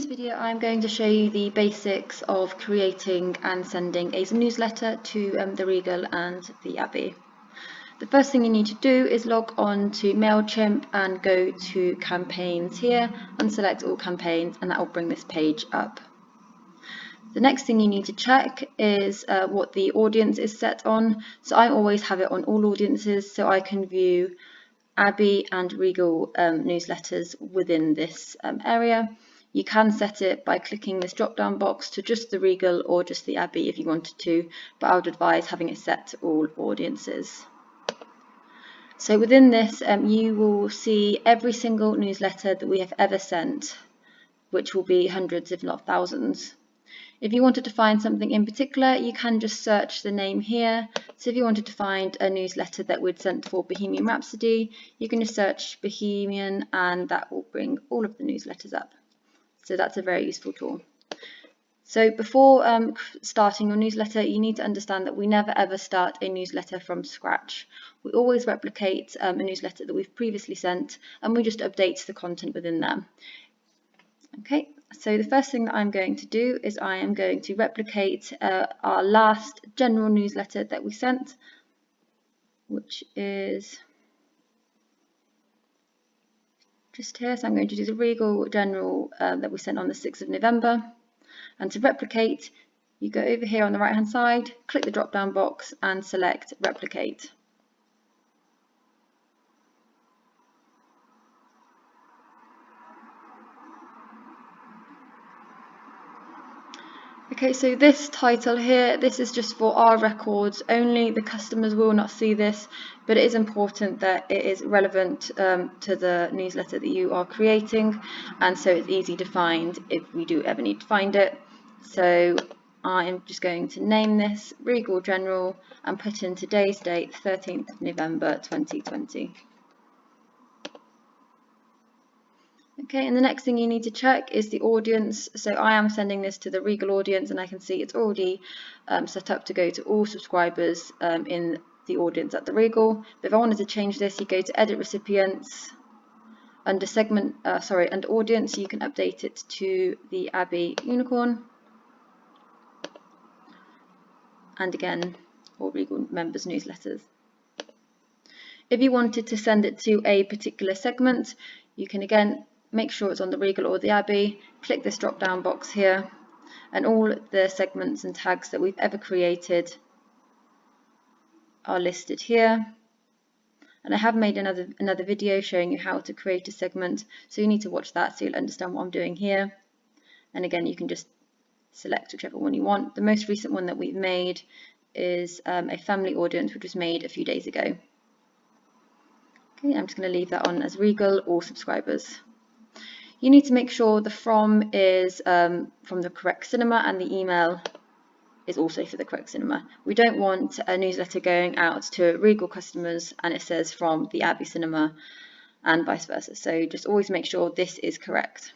video I'm going to show you the basics of creating and sending a newsletter to the Regal and the Abbey. The first thing you need to do is log on to Mailchimp and go to campaigns here and select all campaigns, and that will bring this page up. The next thing you need to check is what the audience is set on. So I always have it on all audiences so I can view Abbey and Regal newsletters within this area. You can set it by clicking this drop down box to just the Regal or just the Abbey if you wanted to, but I would advise having it set to all audiences. So within this you will see every single newsletter that we have ever sent, which will be hundreds if not thousands. If you wanted to find something in particular, you can just search the name here. So if you wanted to find a newsletter that we'd sent for Bohemian Rhapsody, you can just search Bohemian and that will bring all of the newsletters up. So that's a very useful tool. So before starting your newsletter, you need to understand that we never ever start a newsletter from scratch. We always replicate a newsletter that we've previously sent, and we just update the content within them. Okay, so the first thing that I'm going to do is I am going to replicate our last general newsletter that we sent, which is just here. So I'm going to do the Regal General that we sent on the 6th of November. And to replicate, you go over here on the right hand side, click the drop down box and select replicate. Okay, so this title here, this is just for our records only. The customers will not see this, but it is important that it is relevant to the newsletter that you are creating, and so it's easy to find if we do ever need to find it. So I'm just going to name this Regal General and put in today's date, 13th of November 2020. Okay, and the next thing you need to check is the audience. So I am sending this to the Regal audience, and I can see it's already set up to go to all subscribers in the audience at the Regal. But if I wanted to change this, you go to Edit Recipients, under Segment, under Audience, you can update it to the Abbey Unicorn, and again, all Regal members' newsletters. If you wanted to send it to a particular segment, you can again make sure it's on the Regal or the Abbey, click this drop down box here, and all the segments and tags that we've ever created are listed here. And I have made another video showing you how to create a segment, so you need to watch that so you'll understand what I'm doing here. And again, you can just select whichever one you want. The most recent one that we've made is a family audience, which was made a few days ago. Okay, I'm just going to leave that on as Regal or subscribers. You need to make sure the from is from the correct cinema and the email is also for the correct cinema. We don't want a newsletter going out to Regal customers and it says from the Abbey cinema and vice versa. So just always make sure this is correct.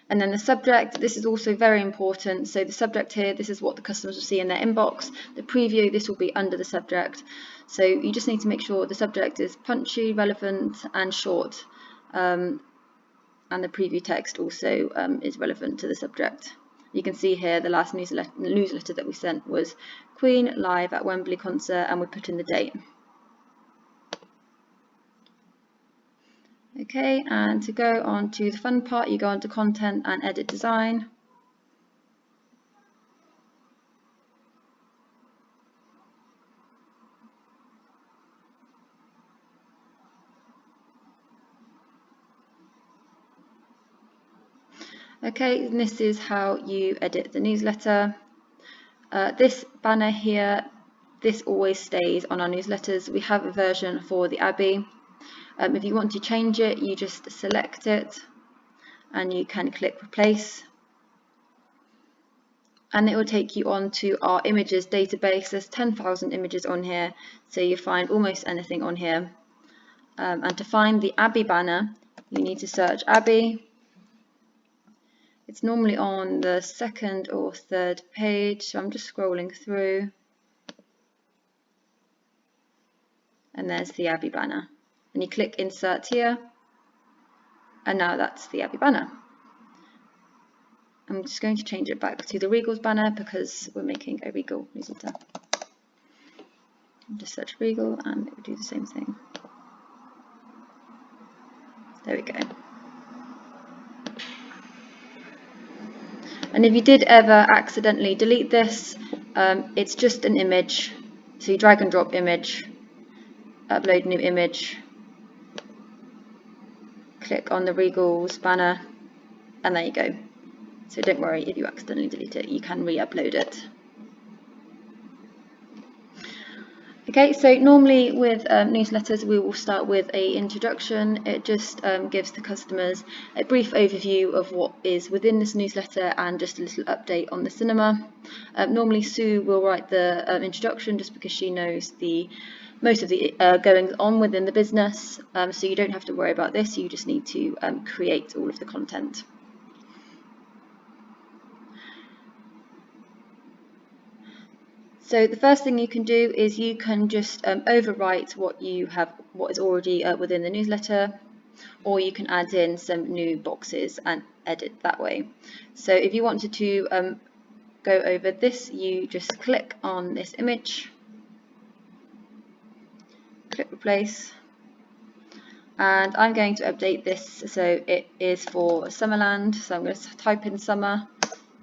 And then the subject, this is also very important. So the subject here, this is what the customers will see in their inbox. The preview, this will be under the subject. So you just need to make sure the subject is punchy, relevant and short. And the preview text also is relevant to the subject. You can see here the last newsletter that we sent was Queen live at Wembley concert, and we put in the date. Okay, and to go on to the fun part, you go on to Content and Edit Design. Okay, and this is how you edit the newsletter. This banner here, this always stays on our newsletters. We have a version for the Abbey. If you want to change it, you just select it and you can click replace, and it will take you on to our images database. There's 10,000 images on here, so you find almost anything on here. And to find the Abbey banner, you need to search Abbey. It's normally on the 2nd or 3rd page, so I'm just scrolling through, and there's the Abbey banner. And you click insert here, and now that's the Abbey banner. I'm just going to change it back to the Regal's banner because we're making a Regal newsletter. Just search Regal and it will do the same thing. There we go. And if you did ever accidentally delete this, it's just an image. So you drag and drop image, upload new image, click on the Regal's banner, and there you go. So don't worry if you accidentally delete it, you can re-upload it. Okay, so normally with newsletters we will start with an introduction. It just gives the customers a brief overview of what is within this newsletter and just a little update on the cinema. Normally Sue will write the introduction just because she knows most of the goings on within the business, so you don't have to worry about this, you just need to create all of the content. So the first thing you can do is you can just overwrite what is already within the newsletter, or you can add in some new boxes and edit that way. So if you wanted to go over this, you just click on this image, click replace, and I'm going to update this so it is for Summerland. So I'm going to type in summer,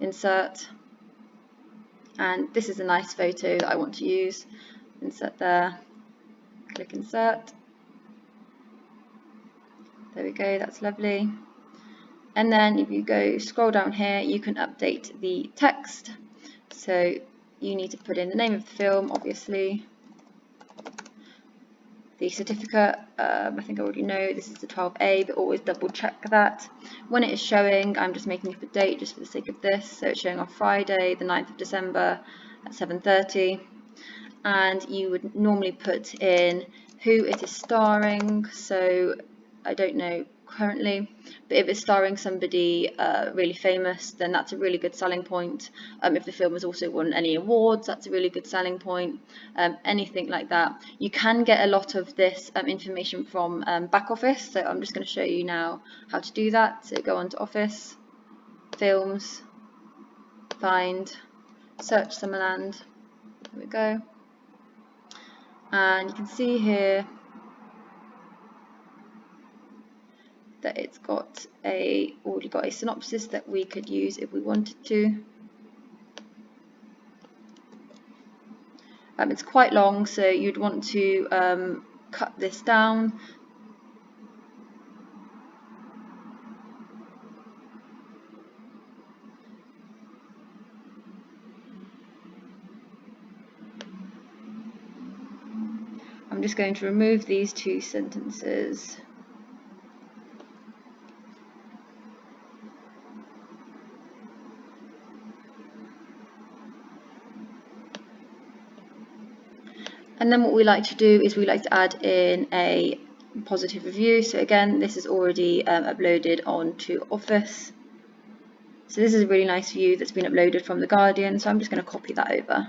insert. And this is a nice photo that I want to use. Insert there, click insert. There we go, that's lovely. And then if you go scroll down here, you can update the text. So you need to put in the name of the film, obviously. The certificate, I think I already know this is the 12A, but always double check that. When it is showing, I'm just making up a date just for the sake of this, so it's showing on Friday, the 9th of December at 7:30. And you would normally put in who it is starring, so I don't know currently, but if it's starring somebody really famous, then that's a really good selling point. If the film has also won any awards, that's a really good selling point. Anything like that. You can get a lot of this information from back office, so I'm just going to show you now how to do that. So go on to Office, Films, Find, Search Summerland, there we go, and you can see here that it's got already got a synopsis that we could use if we wanted to. It's quite long, so you'd want to cut this down. I'm just going to remove these two sentences. And then what we like to do is we like to add in a positive review. So again, this is already uploaded onto Office. So this is a really nice view that's been uploaded from The Guardian, so I'm just going to copy that over.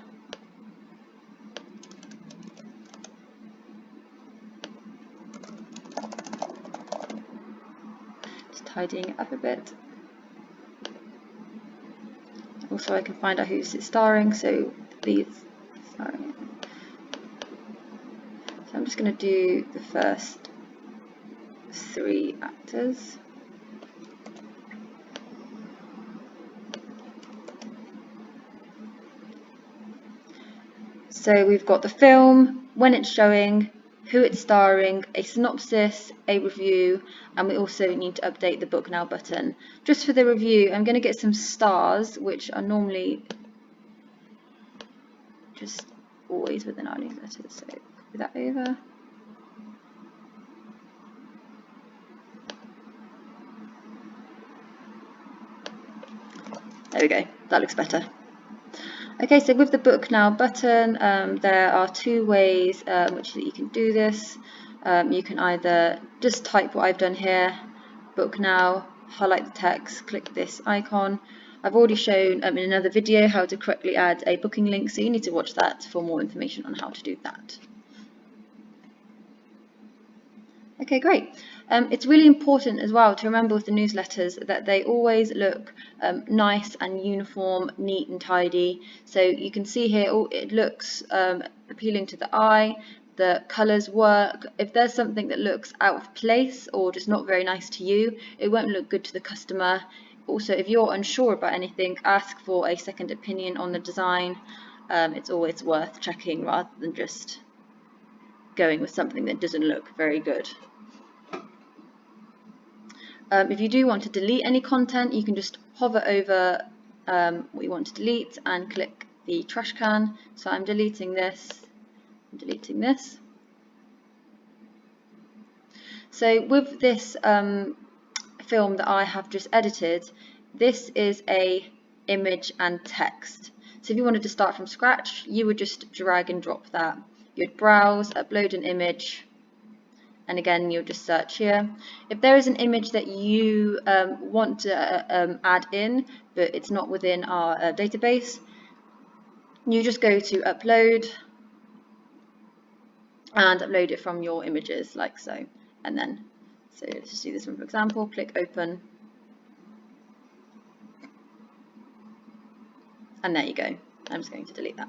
Just tidying it up a bit. Also I can find out who's starring, so please starring. So I'm just going to do the first 3 actors. So we've got the film, when it's showing, who it's starring, a synopsis, a review, and we also need to update the Book Now button. Just for the review, I'm going to get some stars, which are normally just always within our newsletter, so copy that over. There we go, that looks better. Okay, so with the Book Now button, there are 2 ways which you can do this. You can either just type what I've done here, Book Now, highlight the text, click this icon. I've already shown in another video how to correctly add a booking link, so you need to watch that for more information on how to do that. Okay, great. It's really important as well to remember with the newsletters that they always look nice and uniform, neat and tidy. So you can see here, it looks appealing to the eye. The colours work. If there's something that looks out of place or just not very nice to you, it won't look good to the customer. Also, if you're unsure about anything, ask for a second opinion on the design. It's always worth checking rather than just going with something that doesn't look very good. If you do want to delete any content, you can just hover over what you want to delete and click the trash can. So I'm deleting this, I'm deleting this. So with this film that I have just edited, this is a image and text. So if you wanted to start from scratch, you would just drag and drop that. You'd browse, upload an image, and again you'll just search here. If there is an image that you want to add in but it's not within our database, you just go to upload and upload it from your images like so. And then, so let's just do this one for example, click open, and there you go. I'm just going to delete that.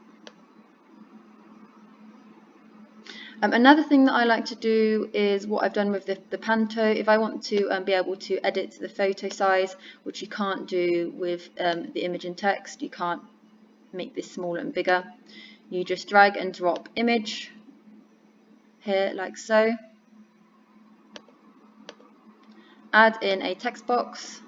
Another thing that I like to do is what I've done with the Panto. If I want to be able to edit the photo size, which you can't do with the image and text, you can't make this smaller and bigger. You just drag and drop image here like so. Add in a text box.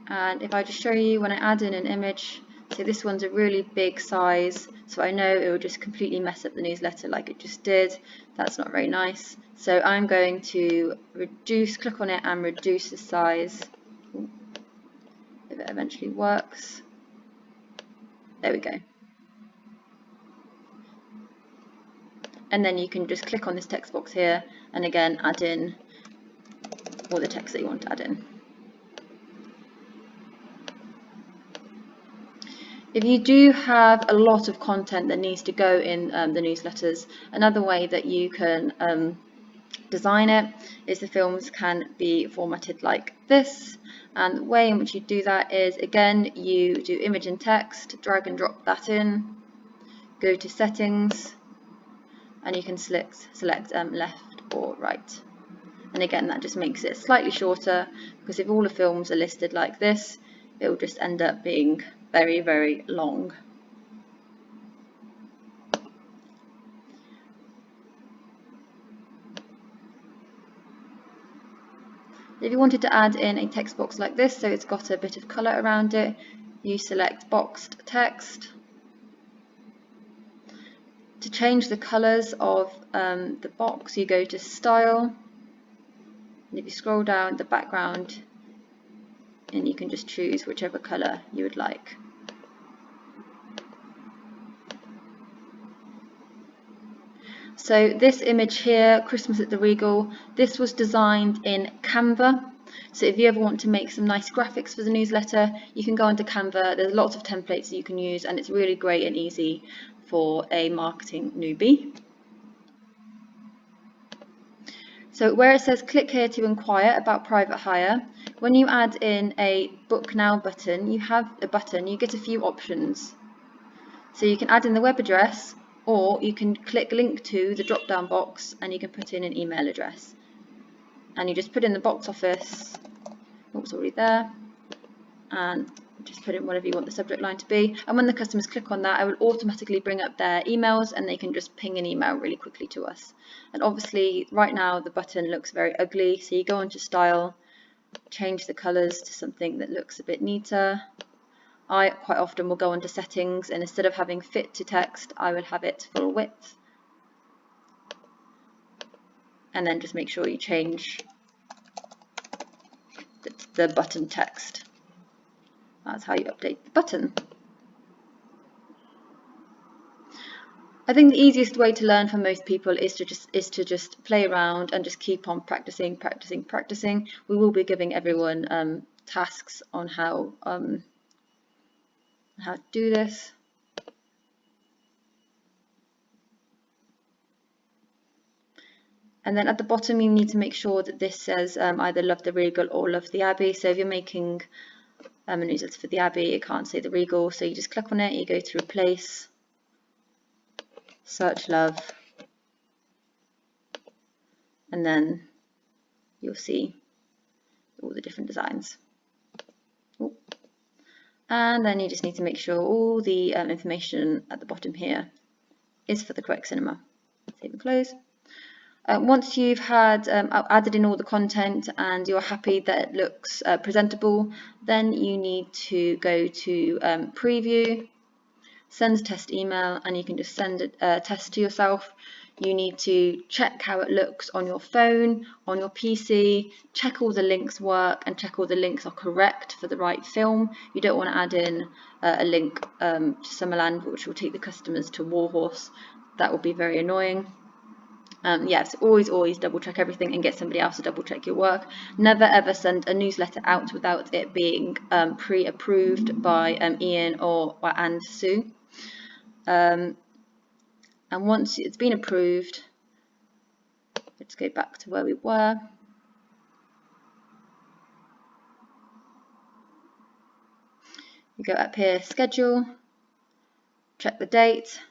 And if I just show you when I add in an image, so this one's a really big size, so I know it will just completely mess up the newsletter like it just did. That's not very nice. So I'm going to reduce, click on it and reduce the size, if it eventually works. There we go. And then you can just click on this text box here and again add in all the text that you want to add in. If you do have a lot of content that needs to go in the newsletters, another way that you can design it is the films can be formatted like this. And the way in which you do that is, again, you do image and text, drag and drop that in, go to settings, and you can select left or right. And again, that just makes it slightly shorter, because if all the films are listed like this, it will just end up being very, very long. If you wanted to add in a text box like this, so it's got a bit of colour around it, you select boxed text. To change the colours of the box, you go to style, and if you scroll down the background, and you can just choose whichever colour you would like. So this image here, Christmas at the Regal, this was designed in Canva. So if you ever want to make some nice graphics for the newsletter, you can go onto Canva. There's lots of templates that you can use, and it's really great and easy for a marketing newbie. So where it says click here to inquire about private hire, when you add in a book now button, you get a few options. So you can add in the web address, or you can click link to the drop down box and you can put in an email address. And you just put in the box office, it's already there, and just put in whatever you want the subject line to be. And when the customers click on that, it will automatically bring up their emails and they can just ping an email really quickly to us. And obviously right now the button looks very ugly, so you go onto style, change the colours to something that looks a bit neater. I quite often will go into settings, and instead of having fit to text, I will have it full width. And then just make sure you change the button text. That's how you update the button. I think the easiest way to learn for most people is to just play around and just keep on practicing. We will be giving everyone tasks on how to do this. And then at the bottom you need to make sure that this says either Love the Regal or Love the Abbey. So if you're making a newsletter for the Abbey, it can't say the Regal, so you just click on it, you go to replace, search love, and then you'll see all the different designs. Ooh. And then you just need to make sure all the information at the bottom here is for the correct cinema. Save and close. Once you've had added in all the content and you're happy that it looks presentable, then you need to go to preview, send a test email, and you can just send a test to yourself. You need to check how it looks on your phone, on your PC, check all the links work and check all the links are correct for the right film. You don't want to add in a link to Summerland which will take the customers to Warhorse. That will be very annoying. Yes, always double check everything and get somebody else to double check your work. Never ever send a newsletter out without it being pre-approved by Ian and Sue. And once it's been approved, let's go back to where we were. You go up here, schedule, check the date,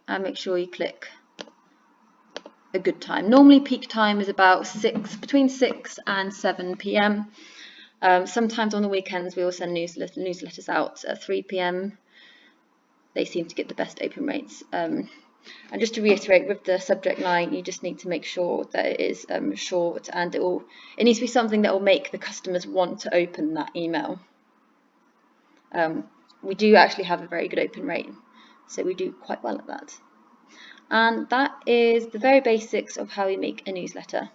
and make sure you click a good time. Normally peak time is about between 6 and 7 p.m. Sometimes on the weekends we will send newsletters out at 3 p.m. They seem to get the best open rates. And just to reiterate, with the subject line, you just need to make sure that it is short, and it needs to be something that will make the customers want to open that email. We do actually have a very good open rate, so we do quite well at that. And that is the very basics of how we make a newsletter.